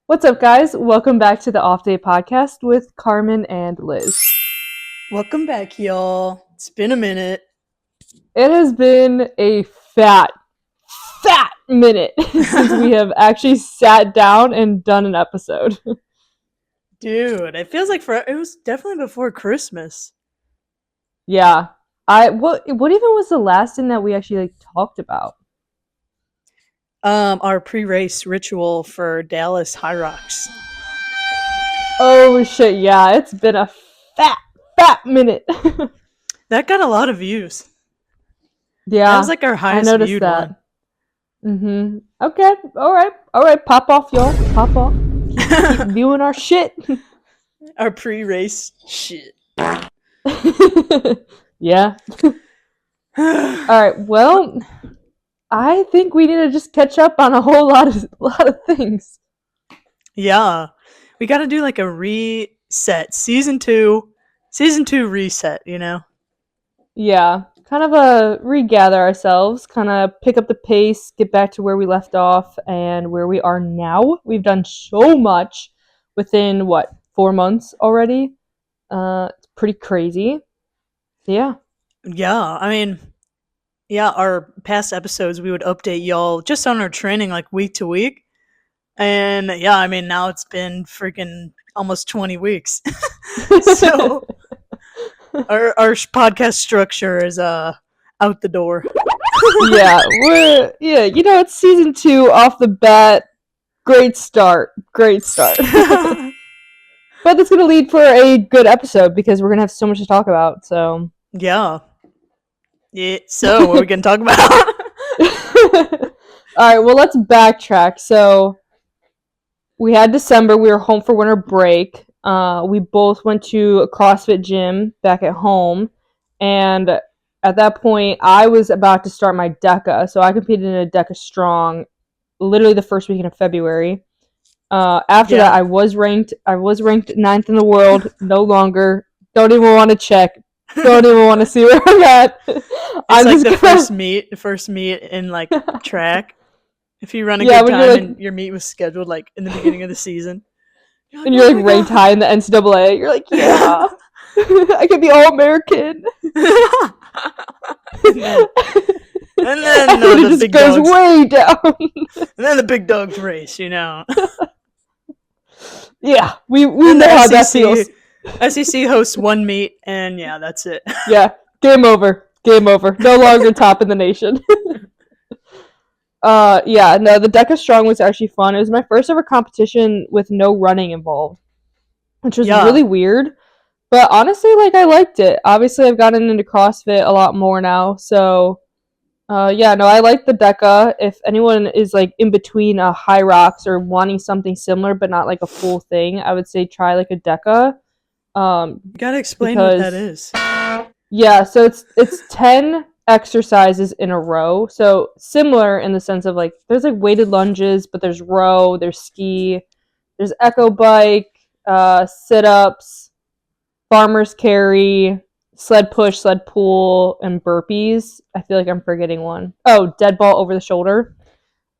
What's up, guys? Welcome back to the Off Day Podcast with Carmen and Liz. Welcome back, y'all. It's been a minute. It has been a fat minute since we have actually sat down and done an episode. Dude, it feels like it was definitely before Christmas. Yeah. What even was the last thing that we actually talked about? Our pre-race ritual for Dallas Hyrox. Oh shit, yeah, it's been a fat minute. That got a lot of views. Yeah. That was like our highest viewed one. Mm-hmm. Okay, alright, pop off, y'all. Pop off. Keep viewing our shit. Our pre-race shit. Yeah. Alright, well, I think we need to just catch up on a whole lot of things. Yeah. We gotta do like a reset. Season 2 reset, you know? Yeah. Kind of a regather ourselves, kind of pick up the pace, get back to where we left off and where we are now. We've done so much within, 4 months already? It's pretty crazy. Yeah. Yeah, I mean, yeah, our past episodes, we would update y'all just on our training like week to week. And yeah, I mean, now it's been freaking almost 20 weeks. So our podcast structure is out the door. Yeah, it's season 2 off the bat. Great start. But that's going to lead for a good episode because we're going to have so much to talk about, so. Yeah. So, what are we going to talk about? Alright, well, let's backtrack. So, we had December. We were home for winter break. We both went to a CrossFit gym back at home. And at that point, I was about to start my DECA. So, I competed in a DECA Strong literally the first weekend of February. After that, I was ranked 9th in the world. No longer. Don't even want to check. Don't even want to see where I'm at. It's like the first meet in like track. If you run a good time and your meet was scheduled like in the beginning of the season. And you're like ranked high in the NCAA. You're like, yeah. I could be All-American. And then the big goes dogs way down. And then the big dogs race, you know. Yeah, we know how that feels. SEC hosts one meet, and yeah, that's it. Yeah, game over. No longer top in the nation. The DECA Strong was actually fun. It was my first ever competition with no running involved, which was really weird. But honestly, I liked it. Obviously, I've gotten into CrossFit a lot more now, so I like the DECA. If anyone is in between a Hyrox or wanting something similar but not a full thing, I would say try a DECA. You gotta explain what that is. Yeah, so it's 10 exercises in a row. So similar in the sense of there's weighted lunges, but there's row, there's ski, there's echo bike, sit-ups, farmer's carry, sled push, sled pull, and burpees. I feel like I'm forgetting one. Oh, dead ball over the shoulder.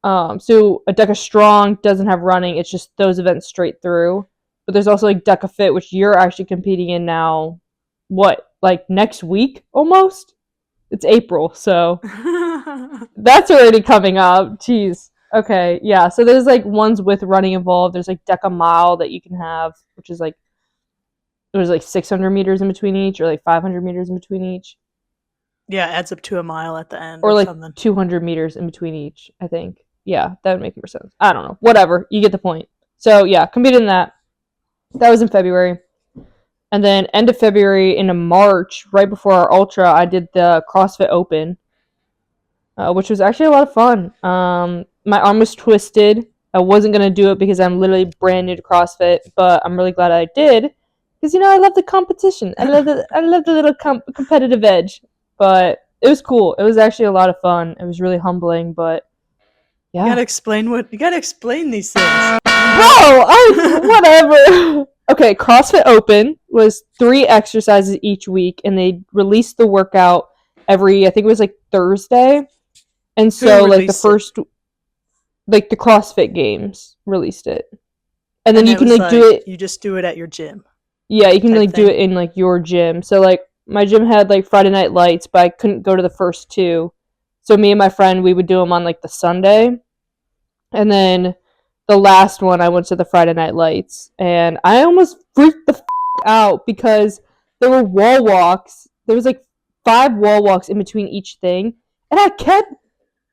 So a DECA Strong doesn't have running. It's just those events straight through. But there's also DECA Fit, which you're actually competing in now. What? Next week almost? It's April, so that's already coming up. Jeez. Okay, yeah. So there's ones with running involved. There's DECA Mile that you can have, which is there's 600 meters in between each, or 500 meters in between each. Yeah, it adds up to a mile at the end. Or something. 200 meters in between each, I think. Yeah, that would make more sense. I don't know. Whatever. You get the point. So, yeah, competed in that. That was in February. And then end of February into March, right before our Ultra, I did the CrossFit Open, which was actually a lot of fun. My arm was twisted. I wasn't going to do it because I'm literally brand new to CrossFit, but I'm really glad I did. Because, I love the competition. I love the little competitive edge. But it was cool. It was actually a lot of fun. It was really humbling, but yeah. You gotta explain these things. Bro, whatever. Okay, CrossFit Open was 3 exercises each week, and they released the workout every, I think it was Thursday. And so the first, the CrossFit Games released it. and then And you it can was like do like it. you just do it at your gym Yeah, you can type like do thing. it in like your gym. So like my gym had like Friday night lights, but I couldn't go to the first two. So me and my friend, we would do them on like the Sunday, and then the last one I went to the Friday night lights, and I almost freaked the out because there were wall walks. There was like 5 wall walks in between each thing, and I kept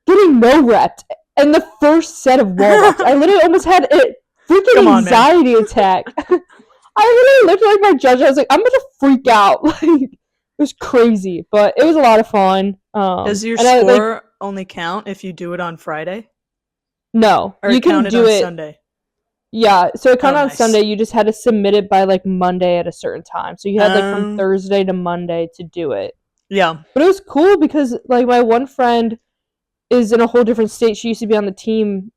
getting no repped. And the first set of wall walks, I literally almost had a Come freaking on, man. anxiety attack. I literally looked like my judge. I was like, I'm gonna freak out. Like it was crazy, but it was a lot of fun. Does your And I like score only count if you do it on Friday? no, Or you it can counted do on it. Sunday? Yeah, so it Oh, counted on nice. Sunday. You just had to submit it by like Monday at a certain time. So you had like from Um, Thursday to Monday to do it. yeah. But it was cool because like my one friend is in a whole different state. She used to be on the team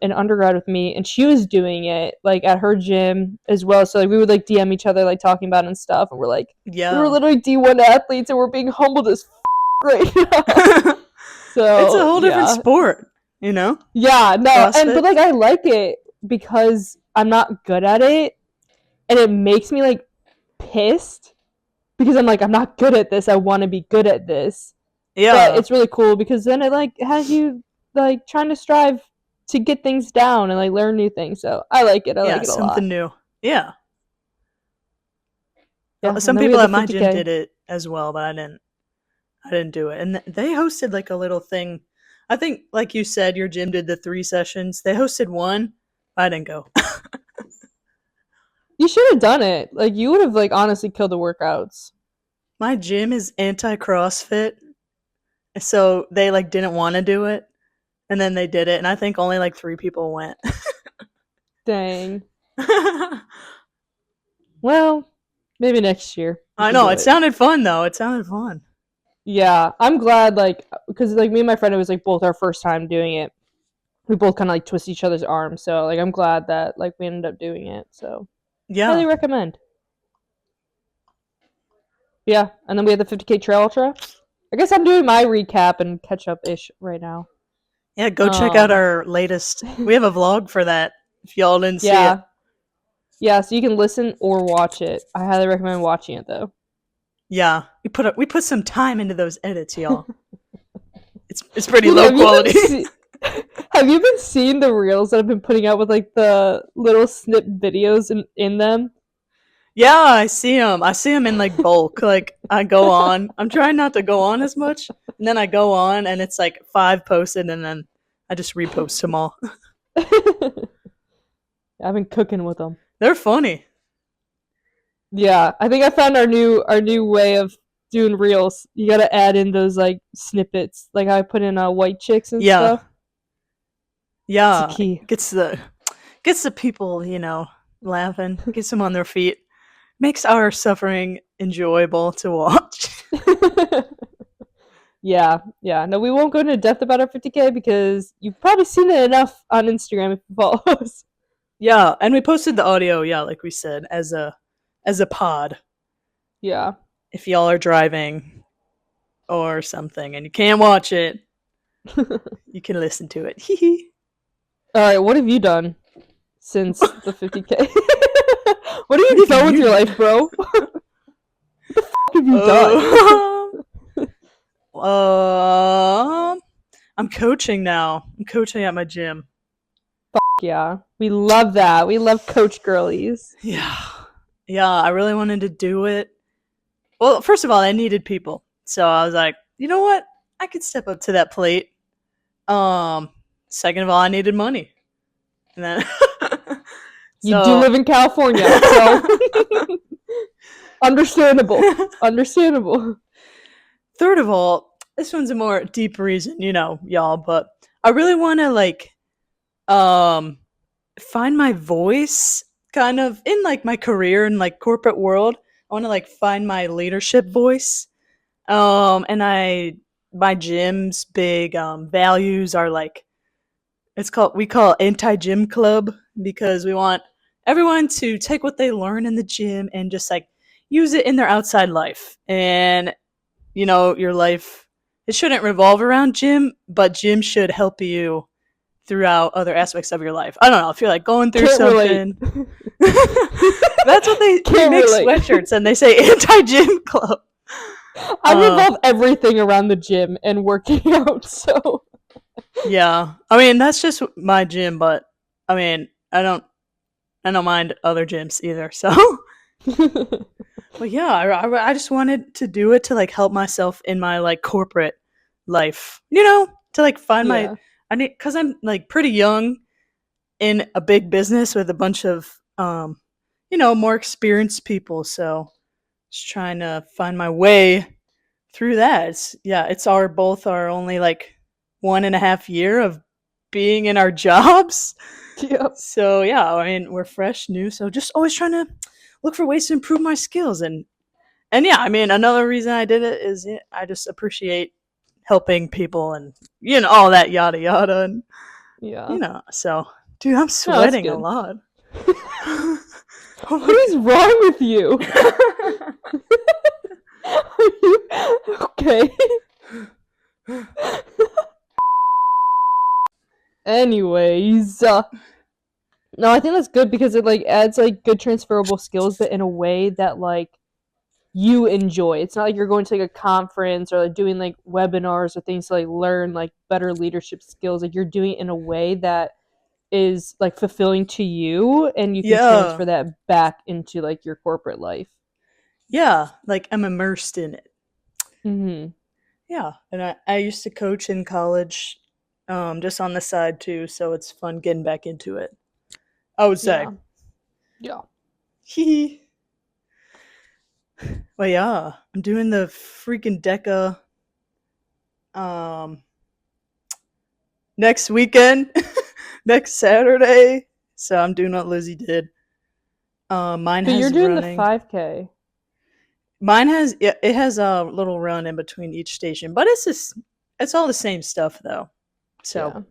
in undergrad with me, and she was doing it like at her gym as well. So like we would like DM each other like talking about it and stuff, and we're like we were Yeah. literally D1 athletes, and we're being humbled as right now. It's a So whole different yeah, sport, you know? yeah, no, and CrossFit. but like I like it because I'm not good at it, and it makes me like pissed because I'm like I'm not good at this. I want to be good at this, but Yeah. it's really cool because then it like has you like trying to strive to get things down and like learn new things. So I like it. I like Yeah, it a lot. something new. Yeah. Yeah, and Some then we people had the at my gym 50K. did it as well, but I didn't do it. And they hosted like a little thing. I think like you said your gym did the 3 sessions. They hosted one. I didn't go. You should have done it. Like you would have like honestly killed the workouts. My gym is anti-CrossFit, so they like didn't want to do it, and then they did it, and I think only like 3 people went. Dang. Well, maybe next year you I can know, do it it. sounded fun though. It sounded fun. Yeah, I'm glad like because like me and my friend it was like both our first time doing it. We both kind of like twist each other's arms. So like I'm glad that like we ended up doing it. So highly Yeah. recommend. Yeah, and then we had the 50K trail ultra. I guess I'm doing my recap and catch up ish right now. Yeah, go check out Um, our latest. We have a vlog for that if y'all didn't see it. yeah, yeah. So you can listen or watch it. I highly recommend watching it though. Yeah. We put some time into those edits, y'all. It's pretty Dude, low quality. have you been seeing the reels that I've been putting out with like the little snip videos in them? Yeah, I see them. I see them in like bulk. Like I go on. I'm trying not to go on as much, and then I go on, and it's like 5 posted, and then I just repost them all. I've been cooking with them. They're funny. Yeah, I think I found our new way of doing reels. You gotta add in those like snippets, like I put in white chicks and Yeah, stuff. It's a yeah. key. Gets the people, laughing. Gets them on their feet. Makes our suffering enjoyable to watch. Yeah, yeah. No, we won't go into depth about our 50K because you've probably seen it enough on Instagram if you follow us. Yeah, and we posted the audio. Yeah, like we said, as a pod. Yeah. If y'all are driving or something and you can't watch it, you can listen to it. All right, what have you done since the 50K? What have What you have done with you your life, done? bro? What have you done? Uh, I'm coaching now. I'm coaching at my gym. Yeah, we love that. We love coach girlies. Yeah. Yeah, I really wanted to do it. Well, first of all, I needed people. So I was like, you know what? I could step up to that plate. Um, Second of all, I needed money. And then You do so live in California, so understandable. Understandable. third of all, this one's a more deep reason, y'all, but I really want to um find my voice kind of in like my career in like corporate world. I want to like find my leadership voice. And my gym's big values are like we call it anti-gym club because we want everyone to take what they learn in the gym and just like use it in their outside life. And your life, it shouldn't revolve around gym, but gym should help you throughout other aspects of your life. I don't know if you're like going through Can't relate. something. That's what they Can't make relate. sweatshirts and they say anti-gym club. I revolve everything around the gym and working out, so Yeah. I mean, that's just my gym, but I mean, I don't mind other gyms either. So, but yeah, I just wanted to do it to like help myself in my like corporate life, you know, to like find my, yeah. I need, cause I'm like pretty young in a big business with a bunch of, you know, more experienced people. So just trying to find my way through that. It's our both our only like 1.5 year of being in our jobs. Yep. So yeah, I mean we're fresh, new, so just always trying to look for ways to improve my skills and yeah, I mean another reason I did it is I just appreciate helping people and you know all that yada yada and Yeah. you know so dude I'm No, that's sweating a good. lot. What is wrong with you? Are you okay? Anyways, no, I think that's good because it like adds like good transferable skills, but in a way that like you enjoy. It's not like you're going to like a conference or like doing like webinars or things to like learn like better leadership skills. Like you're doing it in a way that is like fulfilling to you, and you can Yeah. transfer that back into like your corporate life. Yeah, like I'm immersed in it. Mm-hmm. Yeah, and I used to coach in college, just on the side too, so it's fun getting back into it. I would say. Yeah. Yeah. Hee. Well, yeah, I'm doing the freaking Deca um next weekend, next Saturday. So I'm doing what Lizzie did. Mine But you're has doing the running. 5K. Mine has it has a little run in between each station, but it's all the same stuff though. So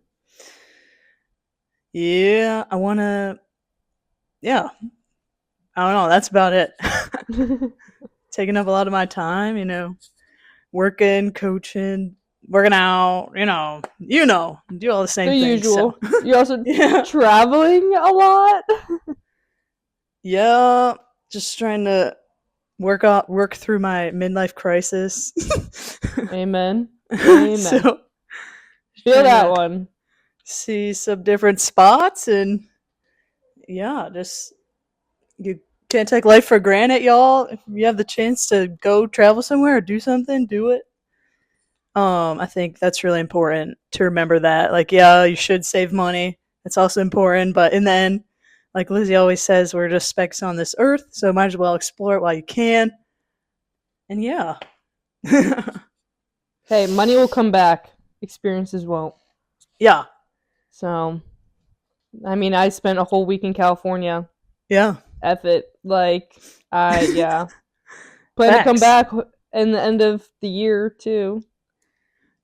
Yeah. yeah, I wanna yeah, I don't know. That's about it. Taking up a lot of my time, you know, working, coaching, working out, do all the same The things. So, usual. You're also yeah, traveling a lot. yeah, just trying to work through my midlife crisis. Amen. Amen. So, Feel trying that to one. see some different spots and yeah, just you can't take life for granted, y'all. If you have the chance to go travel somewhere or do something, do it. I think that's really important to remember that. Like, yeah, you should save money. It's also important, but in the end, like Lizzie always says, we're just specks on this earth, so might as well explore it while you can. And yeah. Hey, money will come back. Experiences won't. Yeah. So, I mean, I spent a whole week in California. Yeah. F it. Like, yeah. Plan to come Facts. back in the end of the year, too.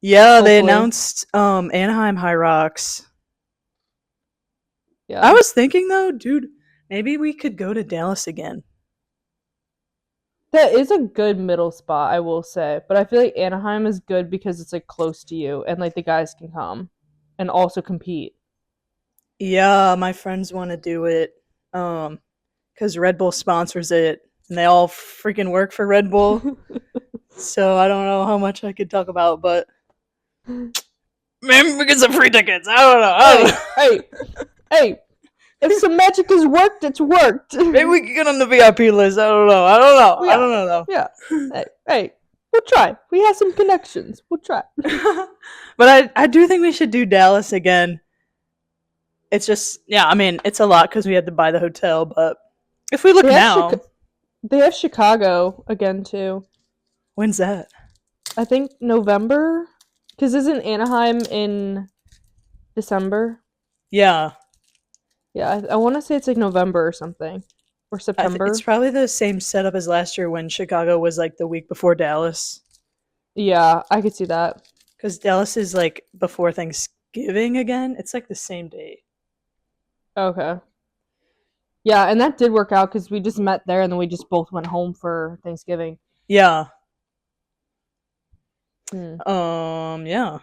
Yeah, they Hopefully. announced Anaheim Hyrox. I Yeah. was thinking though, dude, maybe we could go to Dallas again. That is a good middle spot, I will say. But I feel like Anaheim is good because it's like close to you and like the guys can come and also compete. Yeah, my friends want to do it. Because Red Bull sponsors it, and they all freaking work for Red Bull. So I don't know how much I could talk about, but maybe we get some free tickets. I don't know. Hey, if some magic has worked, it's worked. Maybe we could get on the VIP list. I don't know. I Yeah, don't know yeah. Hey, we'll try. We have some connections. We'll try. though. But I do think we should do Dallas again. It's just yeah. I mean, it's a lot because we had to buy the hotel, but if we look They have now, they have Chicago again too. when's that? I think November, because isn't Anaheim in December? Yeah, Yeah, I want to say it's like November or something, or it's September. probably the same setup as last year when Chicago was like the week before Dallas. Yeah, I could see that. Because Dallas is like before Thanksgiving again. It's like the same day. Okay. Yeah, and that did work out because we just met there and then we just both went home for Thanksgiving. Yeah. Hmm. Yeah.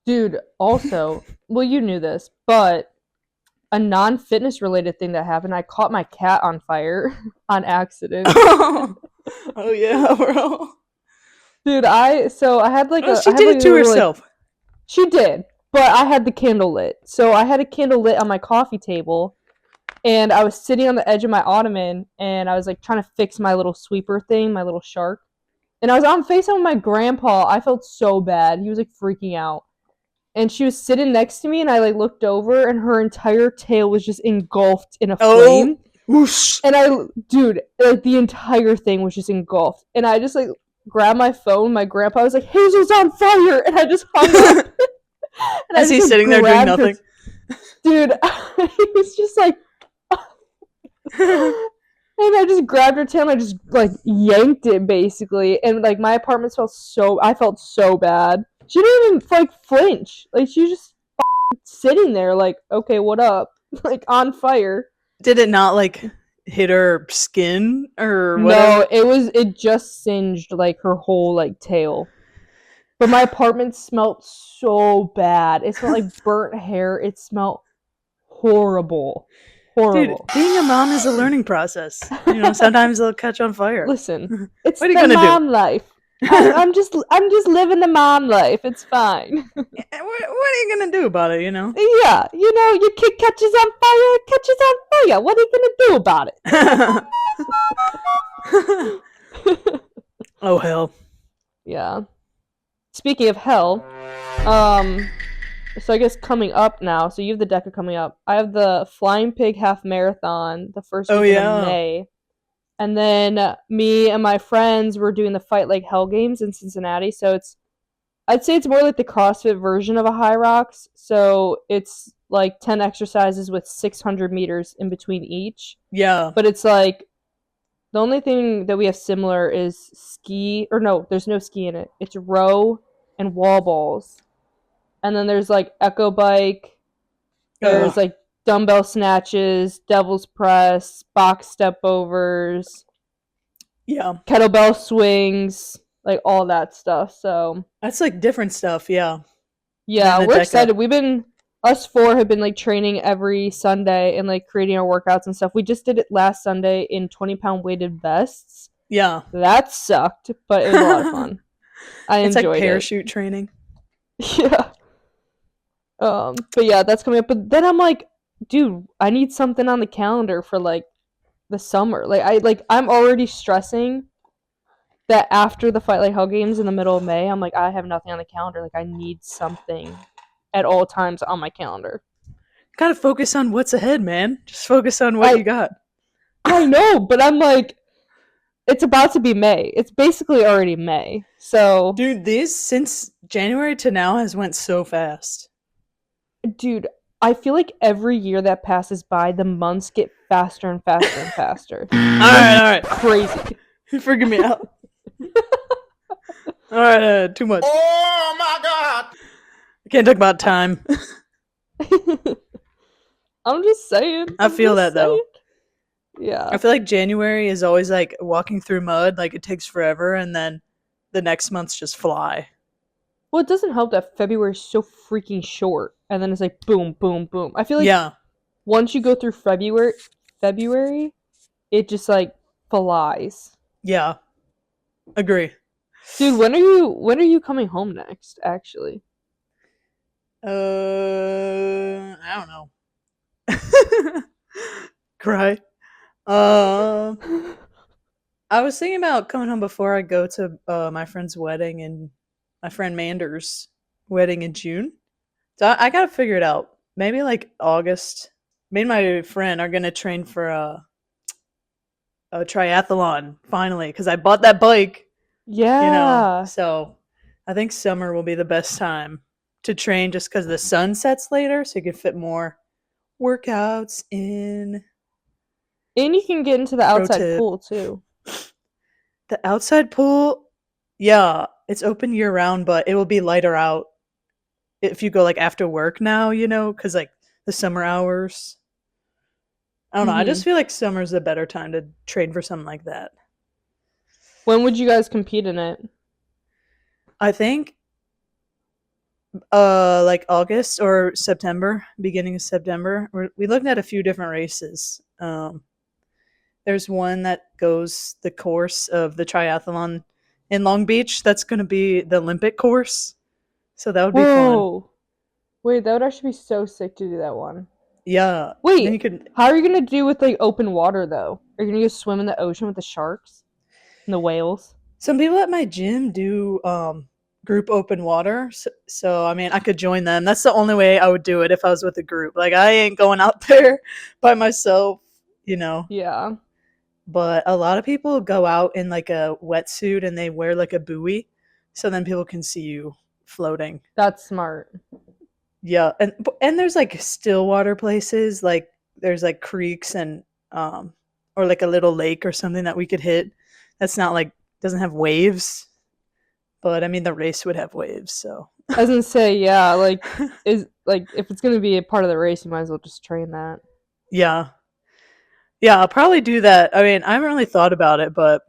Dude, also, well, you knew this, but a non-fitness related thing that happened, I caught my cat on fire on accident. Oh yeah, bro. Dude, I had like Oh, a she I have did like it a to little like herself. she did, but I had the candle lit. So I had a candle lit on my coffee table, and I was sitting on the edge of my ottoman, and I was like trying to fix my little sweeper thing, my little shark. And I was on FaceTime with my grandpa. I felt so bad. He was like freaking out. And she was sitting next to me, and I like looked over, and her entire tail was just engulfed in a Oh, flame. whoosh. And dude, like the entire thing was just engulfed. And I just like grabbed my phone. My grandpa was like, "Hazel's on fire," and I just hung up. And I As just he's like sitting there doing grabbed her. nothing. Dude, he was just like, and I just grabbed her tail and I just like yanked it basically. And like my apartment I felt so bad. She didn't even like flinch. Like she was just sitting there like, okay, what up? Like on fire. Did it not like hit her skin or No, whatever? it just singed like her whole like tail. But my apartment smelled so bad. It smelled like burnt hair. It smelled horrible. Dude, Horrible. being a mom is a learning process. You know, sometimes they'll catch on fire. Listen, it's What are you the gonna do? mom life. I'm just living the mom life. It's fine. What are you gonna do about it? You know. Yeah, you know, your kid catches on fire, it catches on fire. What are you gonna do about it? Oh hell. Yeah. Speaking of hell, so I guess coming up now. So you have the DECA coming up. I have the Flying Pig Half Marathon the first Oh weekend of yeah. May. And then me and my friends were doing the Fight Like Hell games in Cincinnati. So I'd say it's more like the CrossFit version of a Hyrox. So it's like 10 exercises with 600 meters in between each. Yeah. But it's like the only thing that we have similar is there's no ski in it. It's row and wall balls. And then there's like echo bike. There's like dumbbell snatches, devil's press, box step overs, Yeah. kettlebell swings, like all that stuff. So That's like different stuff, yeah. yeah, Than the we're DECA. excited. Us four have been like training every Sunday and like creating our workouts and stuff. We just did it last Sunday in 20-pound weighted vests. Yeah. That sucked, but it was a lot of fun. I It's enjoyed like parachute training. Yeah. But yeah, that's coming up. But then I'm like, dude, I need something on the calendar for like the summer. I'm already stressing that after the Fight Like Hell games in the middle of May, I'm like, I have nothing on the calendar. Like I need something at all times on my calendar. Gotta focus on what's ahead, man. Just focus on what you got. I know, but I'm like, it's about to be May. It's basically already May. So Dude, these since January to now has went so fast. Dude, I feel like every year that passes by, the months get faster and faster and faster. Alright. Crazy. You're freaking me out. Alright, too much. Oh my god! I can't talk about time. I'm just saying. I feel that though. Yeah. I feel like January is always like walking through mud, like it takes forever, and then the next months just fly. Well, it doesn't help that February is so freaking short, and then it's like boom, boom, boom. I feel like once you go through February, it just like flies. Yeah, agree. Dude, when are you coming home next? Actually, I don't know. Cry. I was thinking about coming home before I go to my friend's wedding and my friend Mander's wedding in June. So I gotta figure it out. Maybe like August. Me and my friend are gonna train for a triathlon finally because I bought that bike. yeah. You know, so I think summer will be the best time to train just because the sun sets later, so you can fit more workouts in. And you can get into the outside pool too. The outside pool, yeah, it's open year round, but it will be lighter out if you go like after work now, you know, because like the summer hours. I don't know. I just feel like summer's a better time to train for something like that. When would you guys compete in it? I think Like August or September, beginning of September. We looked at a few different races. There's one that goes the course of the triathlon in Long Beach. That's going to be the Olympic course. So that would be fun. Whoa. Wait, that would actually be so sick to do that one. Yeah. Then Wait, you could. how are you gonna do with like open water though? Are you gonna go swim in the ocean with the sharks and the whales? Some people at my gym do group open water. So, I mean, I could join them. That's the only way I would do it if I was with a group. Like, I ain't going out there by myself, you know. Yeah, But a lot of people go out in like a wetsuit and they wear like a buoy so then people can see you floating. that's smart. Yeah, and there's like still water places, like there's like creeks and um or like a little lake or something that we could hit. That's not like doesn't have waves, but I mean the race would have waves, so I was gonna say, yeah, like is like if it's gonna be a part of the race, you might as well just train that. yeah. Yeah, I'll probably do that. I mean, I haven't really thought about it, but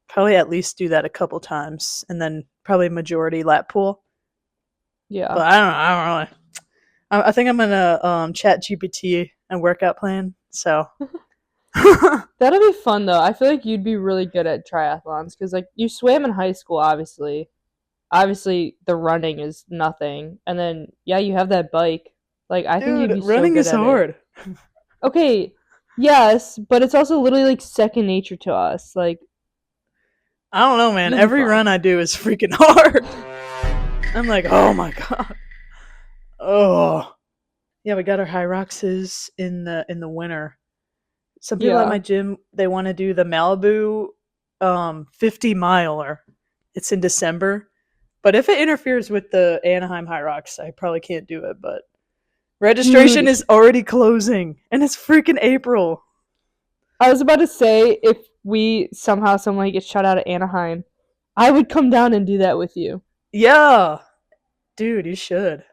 probably at least do that a couple times and then probably majority lap pool. Yeah, But I don't really. I think I'm gonna chat GPT a workout plan. So that'll be fun though. I feel like you'd be really good at triathlons because like you swam in high school, obviously. Obviously, the running is nothing, and then yeah, you have that bike. Like I think you'd dude, be so running good is at it. hard. Okay, yes, but it's also literally like second nature to us. Like I don't know, man. you'll be Every fine. run I do is freaking hard. I'm like, oh my god. Oh yeah, we got our Hyroxes in the winter. Some people at Yeah. my gym they want to do the Malibu 50 miler. It's in December. But if it interferes with the Anaheim Hyrox, I probably can't do it. But registration Dude, is already closing, and it's freaking April. I was about to say if we somehow somebody gets shut out of Anaheim, I would come down and do that with you. Yeah, dude, you should.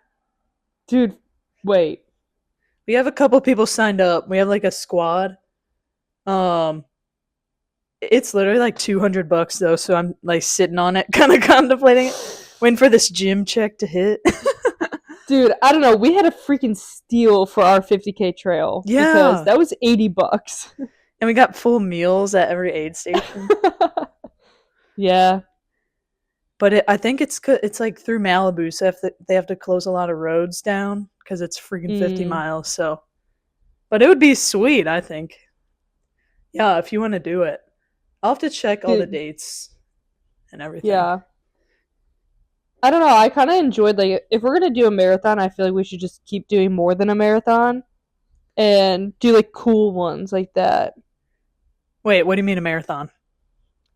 Dude, wait. We have a couple people signed up. We have like a squad. Um, it's literally like $200 though, so I'm like sitting on it, kind of contemplating it, waiting for this gym check to hit. Dude, I don't know. We had a freaking steal for our 50K trail because Yeah, that was $80. and we got full meals at every aid station. Yeah. But I think it's like through Malibu, so they have to close a lot of roads down because it's freaking 50 Mm, miles. So, but it would be sweet, I think. Yeah, if you want to do it, I'll have to check all the dude, dates and everything. yeah. I don't know. I kind of enjoyed like if we're gonna do a marathon, I feel like we should just keep doing more than a marathon and do like cool ones like that. Wait, what do you mean a marathon?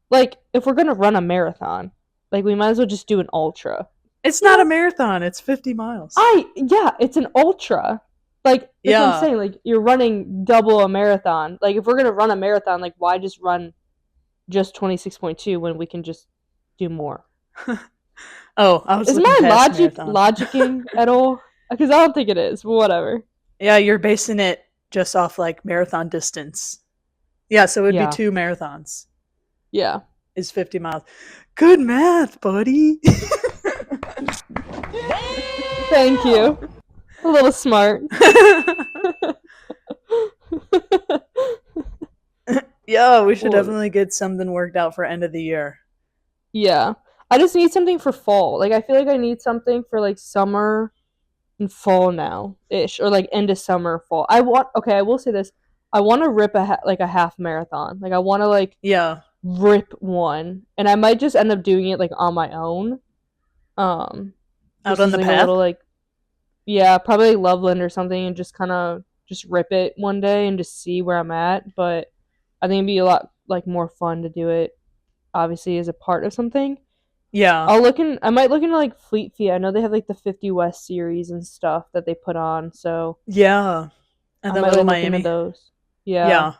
Like if we're gonna run a marathon, like we might as well just do an ultra. It's You not a know, marathon. It's 50 miles. I yeah, it's an ultra. Like that's what I'm Yeah. saying. Like you're running double a marathon. Like if we're gonna run a marathon, like why just run just 26.2 when we can just do more? Oh, I was Is looking my past logic marathon. logicking at all? Because I don't think it is. But whatever. Yeah, you're basing it just off like marathon distance. Yeah, so it would be Yeah. two marathons. Yeah. Is 50 miles. Good math, buddy. Thank you. A little smart. Yeah, we should Well, definitely get something worked out for end of the year. yeah. I just need something for fall. Like I feel like I need something for like summer and fall now ish, or like end of summer fall. I want. Okay, I will say this. I want to rip like a half marathon. Like I want to like Yeah, rip one, and I might just end up doing it like on my own. Um, out just on as the like a path. little like yeah, probably like Loveland or something, and just kind of just rip it one day and just see where I'm at. But I think it'd be a lot like more fun to do it obviously as a part of something. Yeah, I might look into like Fleet Feet. I know they have like the 50 West series and stuff that they put on, so yeah, and I the might little like look into Miami. those. Yeah, Yeah,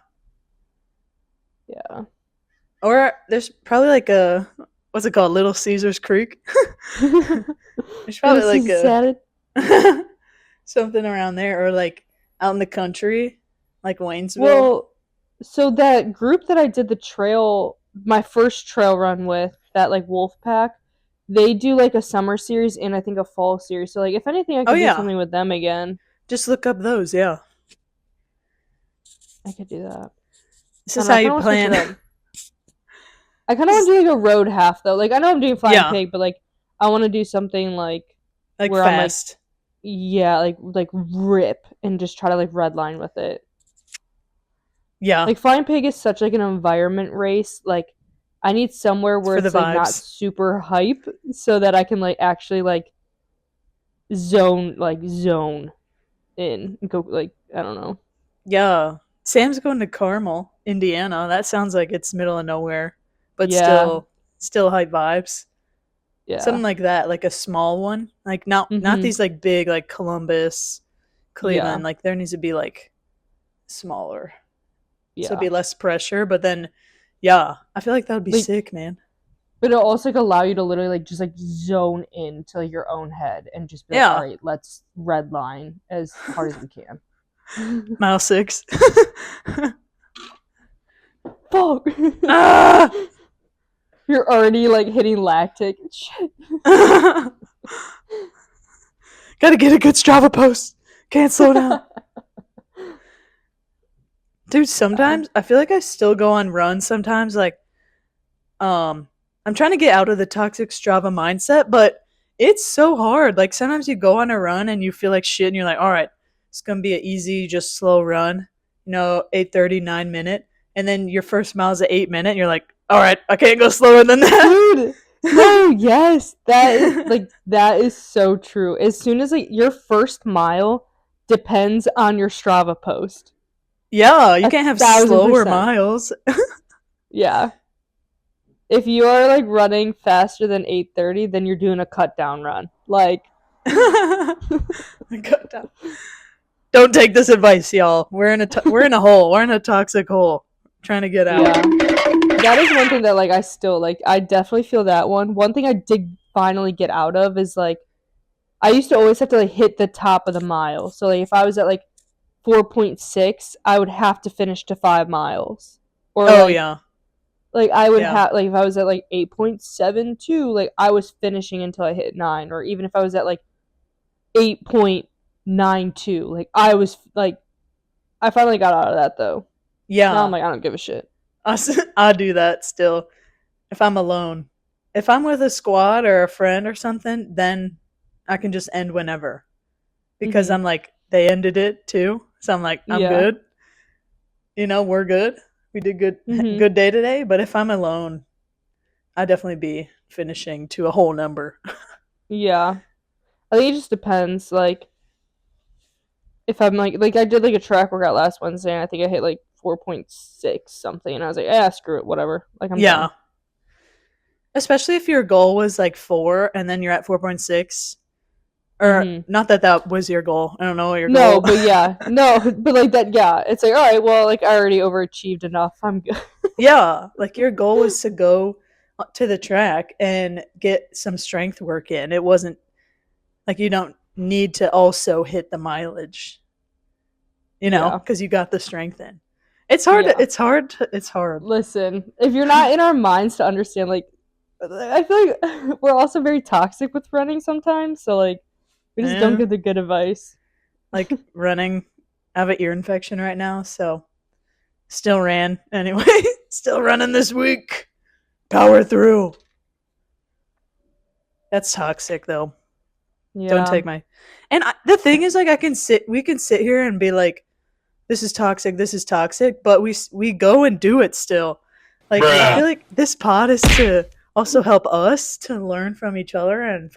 yeah. or there's probably like a what's it called, Little Caesars Creek. There's Little probably like Caesar a salad. something around there, or like out in the country, like Waynesville. Well, so that group that I did the trail, my first trail run with, that like wolf pack, they do like a summer series and I think a fall series. So like if anything, I Oh could do yeah, something with them again. just look up those. Yeah, I could do that. this I don't is know. how I kind you of want to switch it plan. up. I kind of want to do like a road half though. Like I know I'm doing flying Yeah, pig, but like I want to do something like like where I'm like, fast. yeah, like rip and just try to like red line with it. Yeah, Like flying pig is such like an environment race. Like I need somewhere it's where for the it's like not vibes. super hype so that I can like actually like zone in and go like I don't know. Yeah, Sam's going to Carmel, Indiana. That sounds like it's middle of nowhere, but Yeah, still high vibes. yeah. Something like that, like a small one, like not Mhm. these like big like Columbus, Yeah. Cleveland. Like there needs to be like smaller, so it'd Yeah. be less pressure. But then, yeah, I feel like that would be Like sick, man. but it'll also like allow you to literally like just like zone into like, your own head and just be like, all Yeah, right, let's red line as hard as we can. mile six. Fuck. Ah! You're already like hitting lactic. Shit. Gotta get a good Strava post. Can't slow down. Dude, sometimes I feel like I still go on runs sometimes like um I'm trying to get out of the toxic Strava mindset, but it's so hard. Like sometimes you go on a run and you feel like shit and you're like, "All right, it's going to be an easy just slow run." 8:39 minute, and then your first mile is at 8 minute and you're like, "All right, I can't go slower than that." Dude, no, yes, that is so true. As soon as like your first mile depends on your Strava post. Yeah, you A can't have thousand slower percent. miles. Yeah. If you are like running faster than 8:30, then you're doing a cut down run. Like Cut down. Don't take this advice, y'all. We're in a hole. We're in a toxic hole. Trying to get out. yeah. That is one thing that like I still like I definitely feel that one. One thing I did finally get out of is like I used to always have to like hit the top of the mile. So like if I was at like 4.6, I would have to finish to 5 miles. Or Oh yeah. like I would Yeah. have like if I was at like 8.72, like I was finishing until I hit 9, or even if I was at like 8.92, like I was like I finally got out of that though. Now I'm Yeah. like I don't give a shit. I do that still if I'm alone. If I'm with a squad or a friend or something, then I can just end whenever because Mhm. I'm like they ended it too. So I'm like I'm Yeah. good. We're good. We did good Mhm. good day today, but if I'm alone, I'd definitely be finishing to a whole number. Yeah. I think it just depends like if I'm like I did like a track workout last Wednesday and I think I hit like 4.6 something and I was like, "Yeah, screw it, whatever. Like I'm Yeah. done." Especially if your goal was like 4 and then you're at 4.6. Or Mhm. not that that was your goal. I don't know what your No, goal. but yeah. No, but like that yeah. It's like, "All right, well, like I already overachieved enough. I'm good." Yeah, like your goal was to go to the track and get some strength work in. It wasn't like you don't need to also hit the mileage, Yeah. because you got the strength in. It's hard. Yeah. It's hard. It's hard. Listen, if you're not in our minds to understand like I feel like we're also very toxic with running sometimes, so like we just don't Yeah, get the good advice. like running. I have an ear infection right now, so still ran anyway. Still running this week. Power through. That's toxic though. Don't Yeah. take my. And the thing is, like, we can sit here and be like, this is toxic, this is toxic, but we go and do it still. Like, I feel like this pod is to also help us to learn from each other and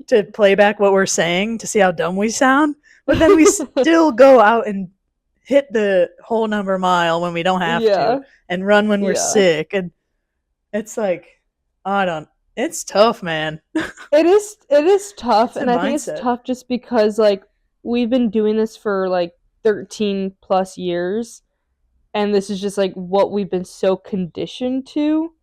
to play back what we're saying to see how dumb we sound. But then we still go out and hit the whole number mile when we don't have to Yeah. and run when we're Yeah. sick. And it's like, I don't, it's tough, man. It is tough It's a and I think it's mindset. tough just because like we've been doing this for like 13 plus years and this is just like what we've been so conditioned to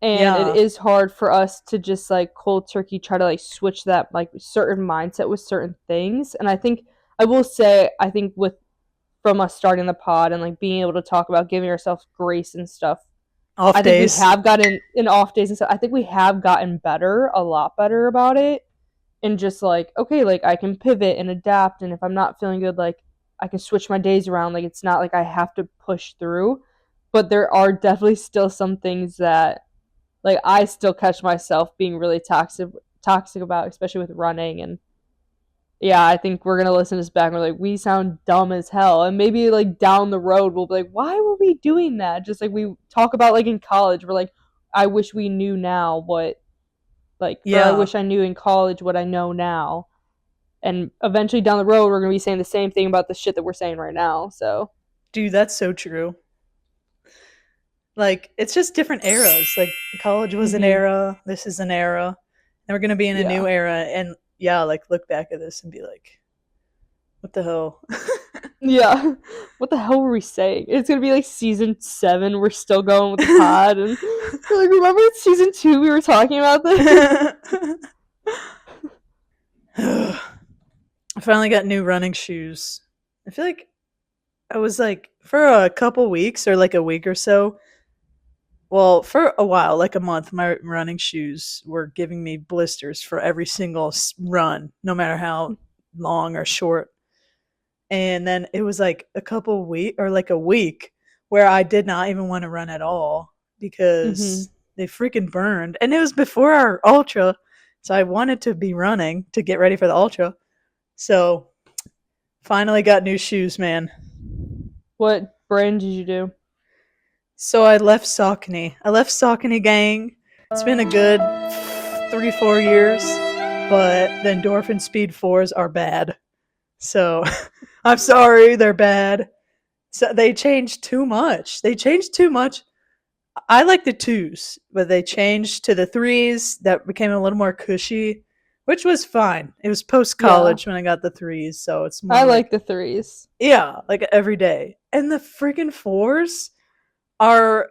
and it Yeah. is hard for us to just like cold turkey try to like switch that like certain mindset with certain things and I think I will say I think with from us starting the pod and like being able to talk about giving ourselves grace and stuff Off I think we days. have gotten in off days and stuff. I think we have gotten better, a lot better about it. And just like, okay, like I can pivot and adapt. And if I'm not feeling good, like I can switch my days around. Like it's not like I have to push through. But there are definitely still some things that like I still catch myself being really toxic about, especially with running. And yeah, I think we're gonna listen to this back and we're like, we sound dumb as hell. And maybe like down the road we'll be like, why were we doing that? Just like we talk about like in college, we're like, I wish we knew now what like or I Yeah. wish I knew in college what I know now. And eventually down the road we're gonna be saying the same thing about the shit that we're saying right now. So Dude, that's so true. Like, it's just different eras. Like, college was an mm-hmm. era, this is an era, and we're gonna be in a new Yeah. era. And yeah, like, look back at this and be like, what the hell? Yeah. What the hell were we saying? It's gonna be like season 7, we're still going with the pod and we're like, remember in season 2 we were talking about this? I finally got new running shoes. I feel like I was like, for a couple weeks or like a week or so, well, for a while, like a month, my running shoes were giving me blisters for every single run, no matter how long or short. And then it was like a couple week or like a week where I did not even want to run at all Mm-hmm. because they freaking burned. And it was before our ultra, so I wanted to be running to get ready for the ultra. So finally got new shoes, man. What brand did you do? So I left Saucony. I left Saucony gang. It's been a good 3, 4 years, but the endorphin speed fours are bad. So I'm sorry, they're bad. So they changed too much. They changed too much. I like the twos, but they changed to the threes that became a little more cushy, which was fine. It was post Yeah. college when I got the threes, so it's I more like like, the threes. yeah, like every day. And the freaking fours are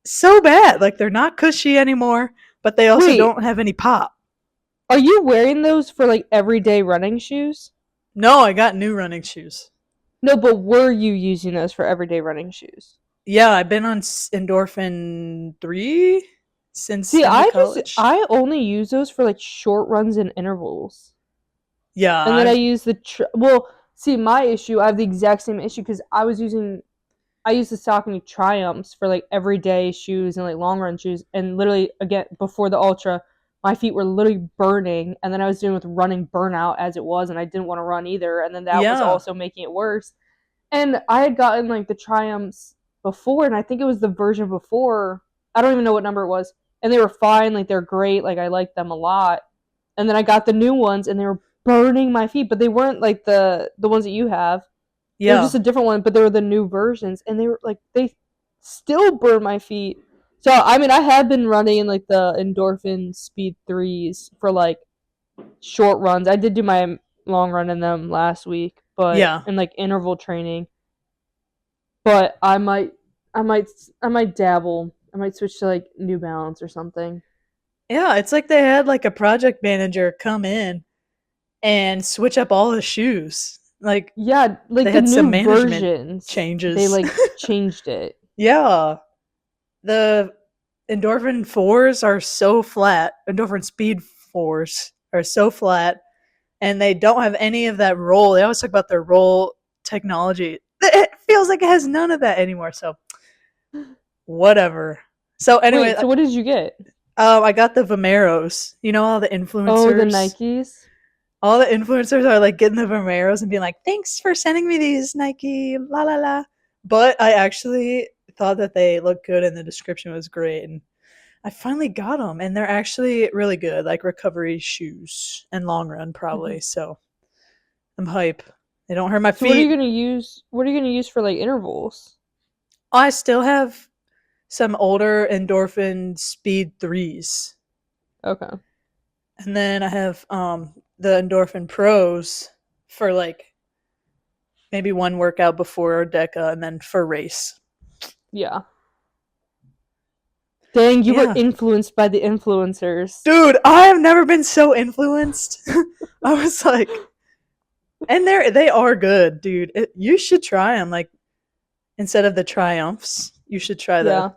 so bad. Like they're not cushy anymore, but they also Wait, don't have any pop. are you wearing those for like everyday running shoes? No, I got new running shoes. No, but were you using those for everyday running shoes? Yeah, I've been on endorphin 3 since See, end of college. I only use those for like short runs and intervals. Yeah, And then I I've use well, see my issue, I have the exact same issue cuz I use the Saucony Triumphs for like everyday shoes and like long run shoes and literally again before the ultra my feet were literally burning and then I was dealing with running burnout as it was and I didn't want to run either and then that was yeah. also making it worse. And I had gotten like the Triumphs before, and I think it was the version before. I don't even know what number it was. And they were fine, like they're great, like I like them a lot. And then I got the new ones, and they were burning my feet, but they weren't like the ones that you have. They were Yeah. just a different one, but they were the new versions, and they were like they still burn my feet. So I mean, I have been running in like the endorphin speed threes for like short runs. I did do my long run in them last week, but Yeah. in like interval training but I might, I might dabble. I might switch to like New Balance or something. Yeah, it's like they had like a project manager come in and switch up all the shoes. Like Yeah, they like the had some new management versions, they changes. like changed it. Yeah. The endorphin 4s are so flat. Endorphin speed 4s are so flat and they don't have any of that roll. They always talk about their roll technology. It feels like it has none of that anymore. So whatever. So anyway, Wait, so what did you get? I got the Vomeros. You know all the Oh, the influencers. Nikes. All the influencers are like getting the Vomeros and being like, "Thanks for sending me these, Nike." La la la. But I actually thought that they looked good and the description was great, and I finally got them, and they're actually really good, like recovery shoes and long run Mhm. probably. So I'm hype. They don't hurt my So what are you feet. gonna use? What are you gonna use for like intervals? I still have some older endorphin speed threes. Okay. And then I have the endorphin pros for like maybe one workout before DECA and then for race. Yeah. Dang, you were Yeah. influenced by the influencers. Dude, I have never been so influenced. I was like, and they are good, dude. You should try them. Like instead of the triumphs, you should try the Yeah.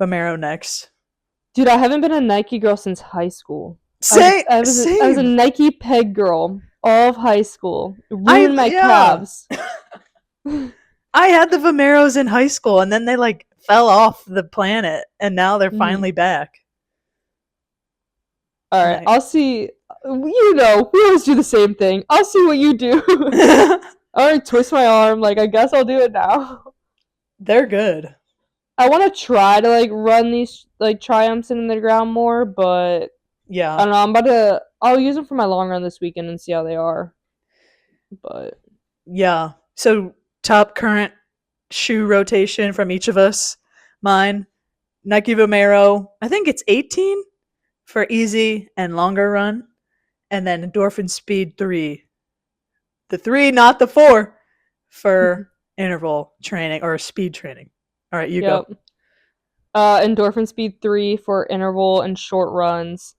Vomero next. Dude, I haven't been a Nike girl since high school. Same. I was a Nike peg girl all of high school. It ruined my Yeah. calves. I had the Vomeros in high school, and then they like fell off the planet, and now they're finally back. All right, I'll see. You know, we always do the same thing. I'll see what you do. I already twist my arm. Like, I guess I'll do it now. They're good. I want to try to like run these like Triumphs in the ground more, but yeah, I don't know. I'll use them for my long run this weekend and see how they are. But yeah. So top current shoe rotation from each of us. Mine, Nike Vomero. I think it's 18 for easy and longer run, and then Endorphin Speed 3. The 3, not the 4, for interval training or speed training. All right, you go. Endorphin Speed 3 for interval and short runs.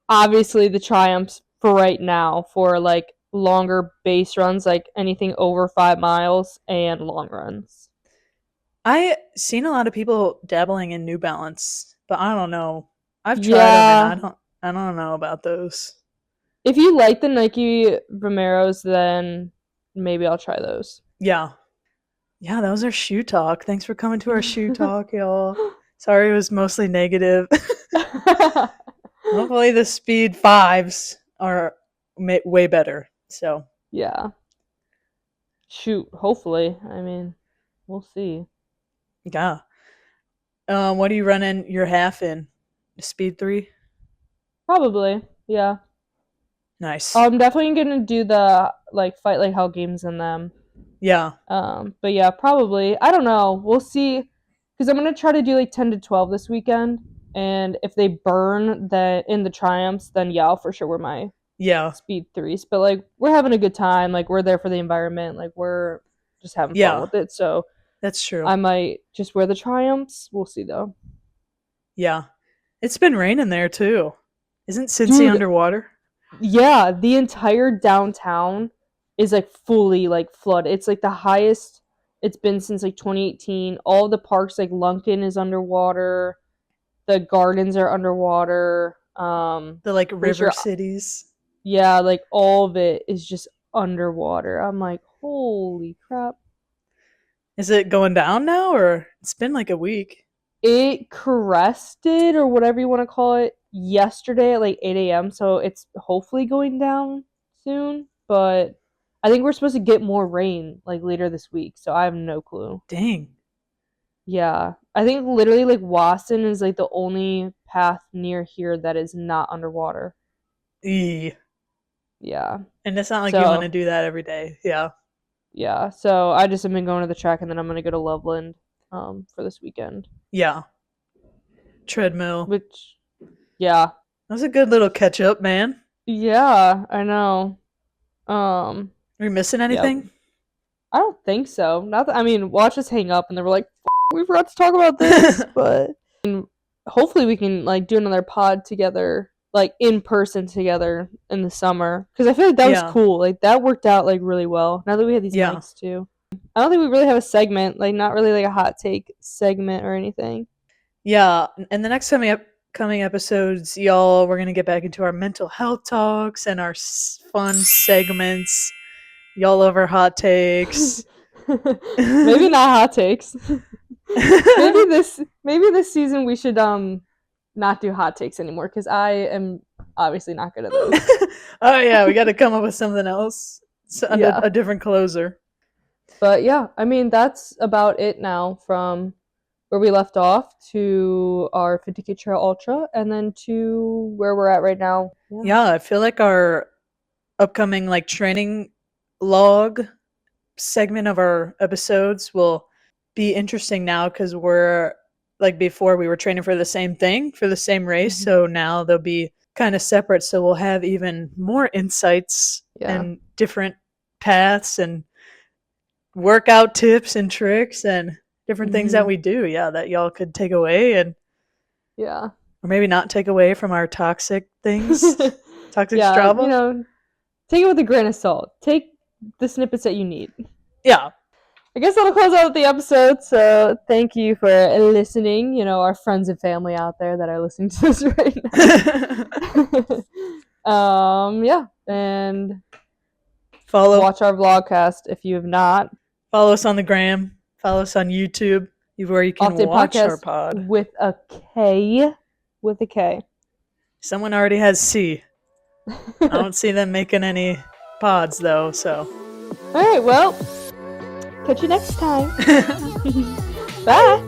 Obviously, the Triumphs for right now for like longer base runs, like anything over 5 miles, and long runs. I seen a lot of people dabbling in New Balance, but I don't know. I've tried them, and I don't know about those. If you like the Nike Vomeros, then maybe I'll try those. Yeah. Yeah, that was our shoe talk. Thanks for coming to our shoe talk, y'all. Sorry it was mostly negative. Hopefully the Speed 5s are way better. So yeah. Shoot, hopefully. I mean, we'll see. Yeah. What are you running your half in? Speed 3? Probably, yeah. Nice. I'm definitely gonna do the like Fight Like Hell games in them. Yeah. But yeah, probably. I don't know. We'll see. Because I'm gonna try to do like 10 to 12 this weekend, and if they burn in the Triumphs, then yeah, I'll for sure wear my Speed 3s. But like we're having a good time. Like we're there for the environment. Like we're just having fun with it. So that's true. I might just wear the Triumphs. We'll see though. Yeah, it's been raining there too. Isn't Cincy underwater? Yeah, the entire downtown is like fully like flooded. It's like the highest it's been since like 2018. All the parks like Lunkin is underwater. The gardens are underwater. The like river cities. Yeah, like all of it is just underwater. I'm like, holy crap. Is it going down now, or it's been like a week? It crested or whatever you want to call it yesterday at like 8 a.m. So it's hopefully going down soon. But I think we're supposed to get more rain like later this week. So I have no clue. Dang. Yeah. I think literally like Wasson is like the only path near here that is not underwater. Yeah. And it's not like you want to do that every day. Yeah. Yeah. So I just have been going to the track and then I'm going to go to Loveland for this weekend. Yeah. Treadmill. Yeah. That was a good little catch up, man. Yeah, I know. Are we missing anything? Yeah. I don't think so. Not that, I mean, watch us hang up and they were like, we forgot to talk about this, but hopefully we can like do another pod together, like in person together in the summer, because I feel like that was cool. Like that worked out like really well. Now that we have these mics too, I don't think we really have a segment, like not really like a hot take segment or anything. Yeah, and the next coming episodes, y'all, we're gonna get back into our mental health talks and our fun segments. Y'all love our hot takes. Maybe not hot takes. maybe this season we should not do hot takes anymore, because I am obviously not good at those. Oh yeah, we got to come up with something else, a different closer. But yeah, I mean that's about it now from where we left off to our 50K Trail Ultra, and then to where we're at right now. Yeah, I feel like our upcoming like training log segment of our episodes will be interesting now, because we're like, before we were training for the same thing, for the same race, so now they'll be kind of separate, so we'll have even more insights and different paths and workout tips and tricks and different things that we do, that y'all could take away, and or maybe not take away from our toxic things. Toxic Strava, you know, take it with a grain of salt. Take the snippets that you need. I guess that'll close out the episode. So thank you for listening. You know, our friends and family out there that are listening to this right now. Yeah, and watch our vlogcast if you have not. Follow us on the gram. Follow us on YouTube, where you can watch our pod with a K. With a K. Someone already has C. I don't see them making any pods though. So. All right. Well, catch you next time. Bye.